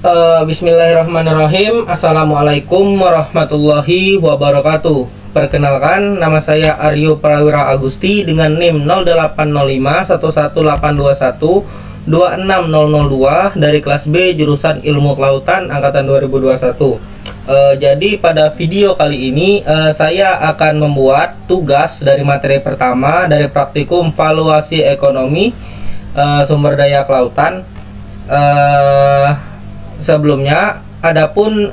Bismillahirrahmanirrahim. Assalamualaikum warahmatullahi wabarakatuh. Perkenalkan, nama saya Aryo Prawira Agusti dengan NIM 0805 11821 26002 dari kelas B jurusan Ilmu Kelautan angkatan 2021. Jadi pada video kali ini saya akan membuat tugas dari materi pertama dari praktikum valuasi ekonomi sumber daya kelautan. Sebelumnya, adapun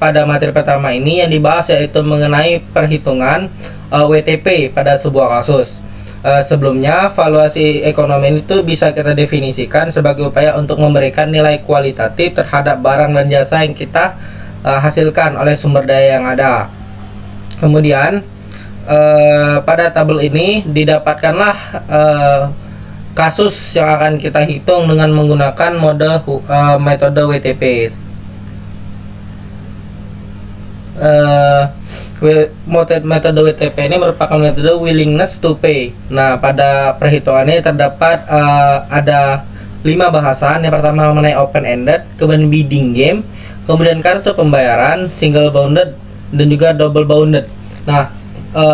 pada materi pertama ini yang dibahas yaitu mengenai perhitungan WTP pada sebuah kasus. Sebelumnya, valuasi ekonomi itu bisa kita definisikan sebagai upaya untuk memberikan nilai kualitatif terhadap barang dan jasa yang kita hasilkan oleh sumber daya yang ada. Kemudian, pada tabel ini didapatkanlah kasus yang akan kita hitung dengan menggunakan metode WTP. Metode WTP ini merupakan metode willingness to pay. Nah, pada perhitungannya terdapat ada 5 bahasan. Yang pertama mengenai open ended, kemudian bidding game, kemudian kartu pembayaran, single bounded, dan juga double bounded. Nah,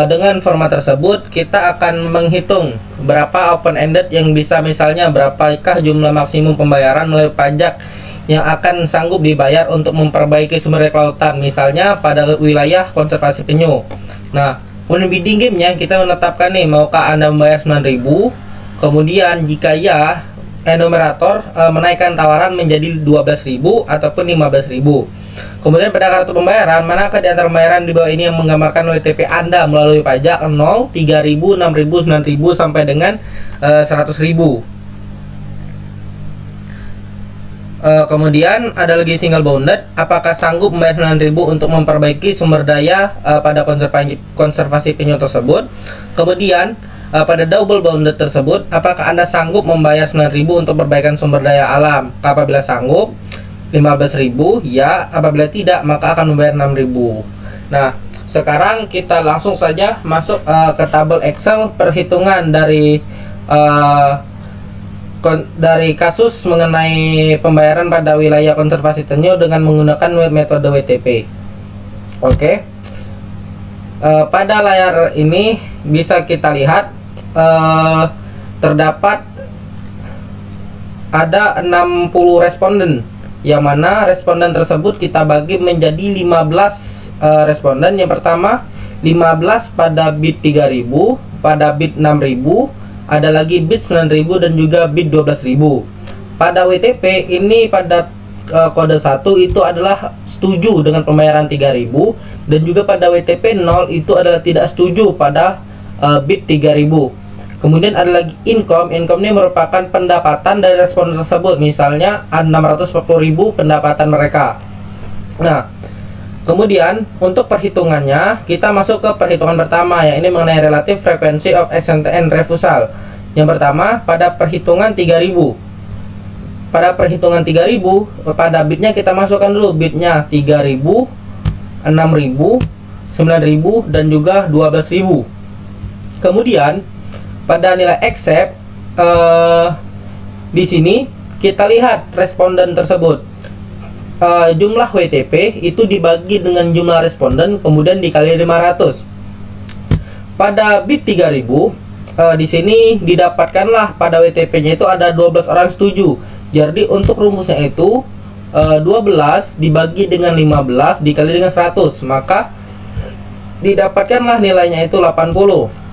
dengan format tersebut kita akan menghitung berapa open ended yang bisa, misalnya berapakah jumlah maksimum pembayaran melalui pajak yang akan sanggup dibayar untuk memperbaiki sumber daya kelautan, misalnya pada wilayah konservasi penyu. Nah, kemudian bidding game-nya kita menetapkan nih, maukah Anda membayar 9.000, kemudian jika ya, enumerator menaikkan tawaran menjadi 12.000 ataupun 15.000. Kemudian pada kartu pembayaran, manakah di antara pembayaran di bawah ini yang menggambarkan WTP Anda melalui pajak 0, 3.000, 6.000, 9.000 sampai dengan 100.000. Kemudian ada lagi single bounded, apakah sanggup membayar 9.000 untuk memperbaiki sumber daya pada konservasi penyu tersebut. Kemudian pada double bounded tersebut, apakah Anda sanggup membayar 9.000 untuk perbaikan sumber daya alam. Apabila sanggup, 15.000, ya. Apabila tidak, maka akan membayar 6.000. Nah, sekarang kita langsung saja masuk ke tabel Excel perhitungan dari kasus mengenai pembayaran pada wilayah konservasi penyu dengan menggunakan metode WTP. Oke. Pada layar ini bisa kita lihat terdapat ada 60 responden, yang mana responden tersebut kita bagi menjadi 15 responden. Yang pertama 15 pada bid 3.000, pada bid 6.000, ada lagi bid 9.000 dan juga bid 12.000. Pada WTP ini pada kode 1 itu adalah setuju dengan pembayaran 3.000, dan juga pada WTP 0 itu adalah tidak setuju pada bid 3.000. Kemudian ada lagi income. Income ini merupakan pendapatan dari responden tersebut, misalnya 640.000 pendapatan mereka. Nah, kemudian untuk perhitungannya kita masuk ke perhitungan pertama, yang ini mengenai relative frequency of SNTN refusal. Yang pertama pada perhitungan 3.000. Pada perhitungan 3.000, pada bidnya kita masukkan dulu bidnya 3.000, 6.000, 9.000 dan juga 12.000. Kemudian pada nilai accept, di sini kita lihat responden tersebut, jumlah WTP itu dibagi dengan jumlah responden kemudian dikali 500. Pada bid 3.000, di sini didapatkanlah pada WTP-nya itu ada 12 orang setuju. Jadi untuk rumusnya itu 12 dibagi dengan 15 dikali dengan 100, maka didapatkanlah nilainya itu 80.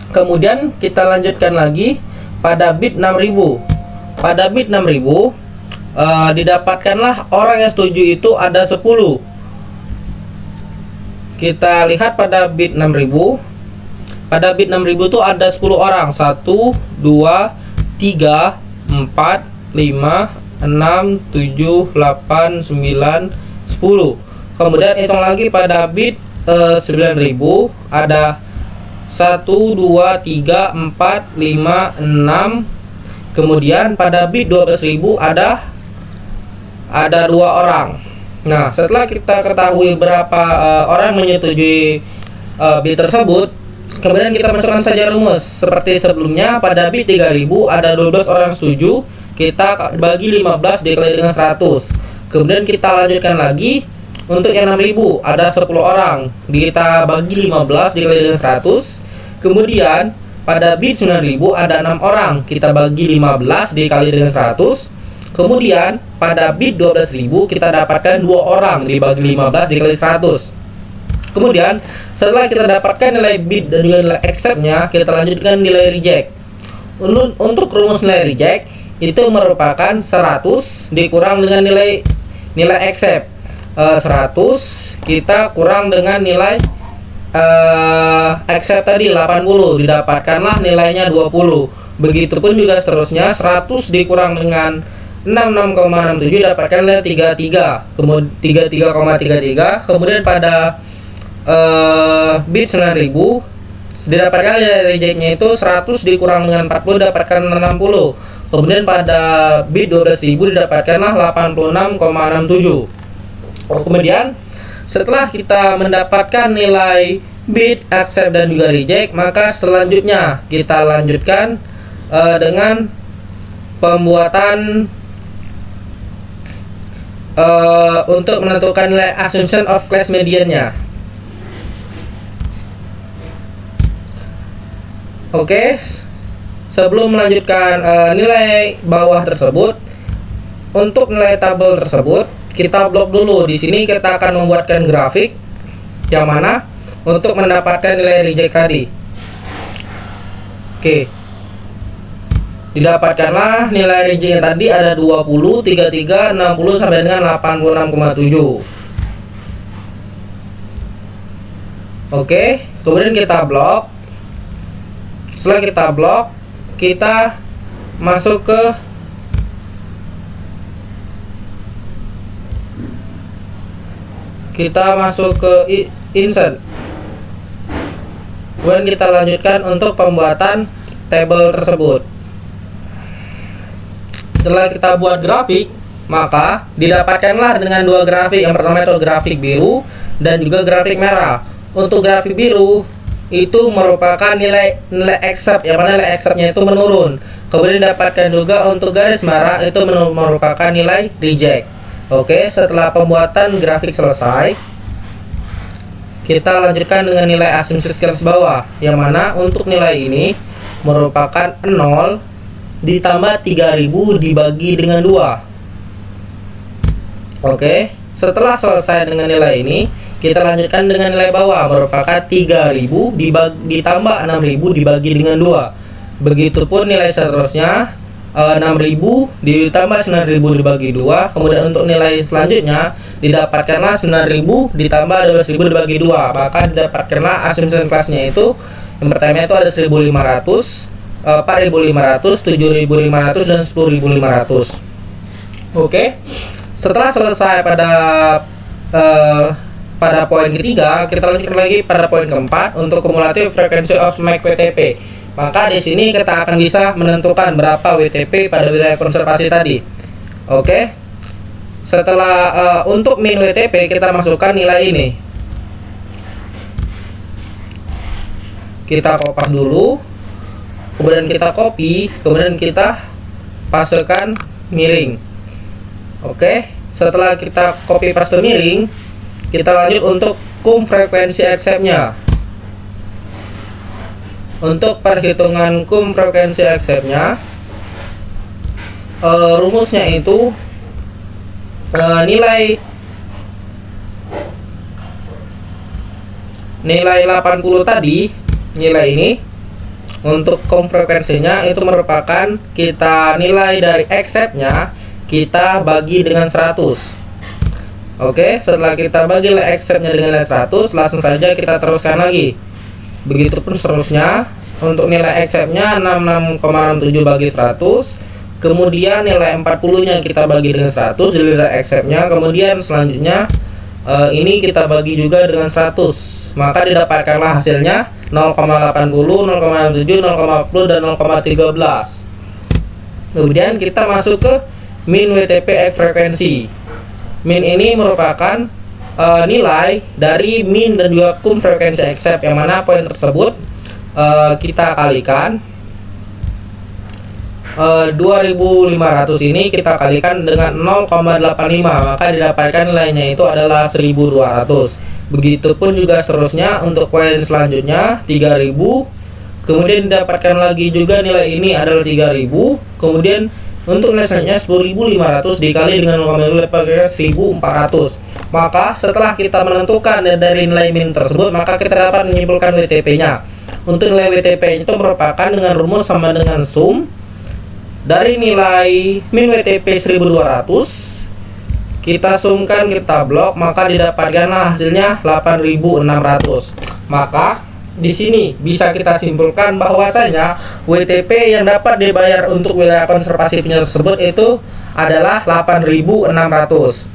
Kemudian kita lanjutkan lagi pada bid 6.000. Pada bid 6.000 didapatkanlah orang yang setuju itu ada 10. Kita lihat pada bid 6.000. Pada bid 6.000 itu ada 10 orang. 1, 2, 3, 4, 5, 6, 7, 8, 9, 10. Kemudian hitung lagi pada bid 9.000 ada 1, 2, 3, 4, 5, 6. Kemudian pada bid 12.000 ada 2 orang. Nah, setelah kita ketahui berapa orang menyetujui bid tersebut, kemudian kita masukkan saja rumus seperti sebelumnya. Pada bid 3.000 ada 12 orang setuju, kita bagi 15 dikali dengan 100, Kemudian kita lanjutkan lagi untuk yang 6.000 ada 10 orang, kita bagi 15 dikali dengan 100. Kemudian pada bit 9.000 ada 6 orang, kita bagi 15 dikali dengan 100. Kemudian pada bit 12.000 kita dapatkan 2 orang dibagi 15 dikali 100. Kemudian setelah kita dapatkan nilai bit dan juga nilai accept-nya, kita lanjutkan nilai reject. Untuk rumus nilai reject itu merupakan 100 dikurang dengan nilai accept. 100 kita kurang dengan nilai accept tadi 80, didapatkanlah nilainya 20. Begitupun juga seterusnya, 100 dikurang dengan 66,67 dapatkan nilai 33, kemudian 33,33. Kemudian pada bit 9.000 didapatkan nilai rejectnya itu 100 dikurang dengan 40 dapatkan 60. Kemudian pada bit 12.000 didapatkanlah 86,67. Kemudian setelah kita mendapatkan nilai bit, accept dan juga reject, maka selanjutnya kita lanjutkan dengan pembuatan untuk menentukan nilai assumption of class median-nya. Oke, sebelum melanjutkan nilai bawah tersebut, untuk nilai tabel tersebut kita blok dulu. Di sini kita akan membuatkan grafik yang mana untuk mendapatkan nilai reject tadi. Oke, didapatkanlah nilai rejectnya tadi ada 20, 33, 60 sampai dengan 86,7. Oke, kemudian kita blok. Setelah kita blok, kita masuk ke insert. Kemudian kita lanjutkan untuk pembuatan tabel tersebut. Setelah kita buat grafik, maka didapatkanlah dengan dua grafik. Yang pertama itu grafik biru dan juga grafik merah. Untuk grafik biru itu merupakan nilai accept, yang mana nilai accept-nya itu menurun. Kemudian didapatkan juga untuk garis merah itu merupakan nilai reject. Oke, setelah pembuatan grafik selesai, kita lanjutkan dengan nilai asumsi garis bawah, yang mana untuk nilai ini merupakan 0 ditambah 3000 dibagi dengan 2. Oke, setelah selesai dengan nilai ini, kita lanjutkan dengan nilai bawah, merupakan 3000 ditambah 6000 dibagi dengan 2. Begitupun nilai seterusnya, 6000 ditambah 9000 dibagi 2. Kemudian untuk nilai selanjutnya didapatkanlah 9000 ditambah 12000 dibagi 2. Maka didapatkanlah assumption kelasnya itu, yang pertama itu ada 1500, 4500, 7500 dan 10500. Oke, setelah selesai pada poin ketiga, kita lanjutkan lagi pada poin keempat untuk cumulative frequency of MAC WTP. Maka di sini kita akan bisa menentukan berapa WTP pada wilayah konservasi tadi. Oke, setelah untuk min WTP kita masukkan nilai ini. Kita kopas dulu, kemudian kita copy, kemudian kita pastekan miring. Oke, setelah kita copy paste miring, kita lanjut untuk cum frekuensi accept-nya. Untuk perhitungan cum frekuensi accept-nya, rumusnya itu nilai 80 tadi, nilai ini untuk cum frekuensinya itu merupakan kita nilai dari accept-nya kita bagi dengan 100. Oke, setelah kita bagi nilai accept-nya dengan nilai 100, langsung saja kita teruskan lagi. Begitupun seterusnya, untuk nilai accept-nya 66,67 bagi 100. Kemudian nilai 40-nya kita bagi dengan 100 di nilai accept-nya. Kemudian selanjutnya ini kita bagi juga dengan 100. Maka didapatkanlah hasilnya 0,80, 0,67, 0,40 dan 0,13. Kemudian kita masuk ke min WTP X frekuensi. Min ini merupakan nilai dari min dan juga cum frekuensi accept, yang mana poin tersebut kita kalikan 2.500 ini kita kalikan dengan 0,85, maka didapatkan nilainya itu adalah 1.200. Begitupun juga seterusnya untuk koin selanjutnya 3.000, kemudian didapatkan lagi juga nilai ini adalah 3.000. Kemudian untuk nilai selanjutnya 10.500 dikali dengan 1.400. Maka setelah kita menentukan dari nilai min tersebut, maka kita dapat menyimpulkan WTP-nya. Untuk nilai WTP itu merupakan dengan rumus sama dengan sum dari nilai min WTP 1.200, kita sumkan, kita blok, maka didapatkanlah hasilnya 8.600. Maka di sini bisa kita simpulkan bahwasanya WTP yang dapat dibayar untuk wilayah konservasi penyu tersebut itu adalah 8.600.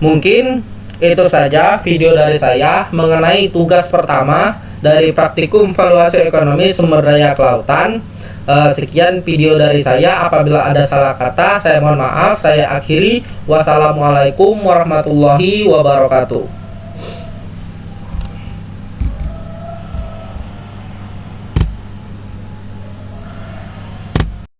Mungkin itu saja video dari saya mengenai tugas pertama dari praktikum valuasi ekonomi sumber daya kelautan. Sekian video dari saya. Apabila ada salah kata, saya mohon maaf. Saya akhiri. Wassalamualaikum warahmatullahi wabarakatuh.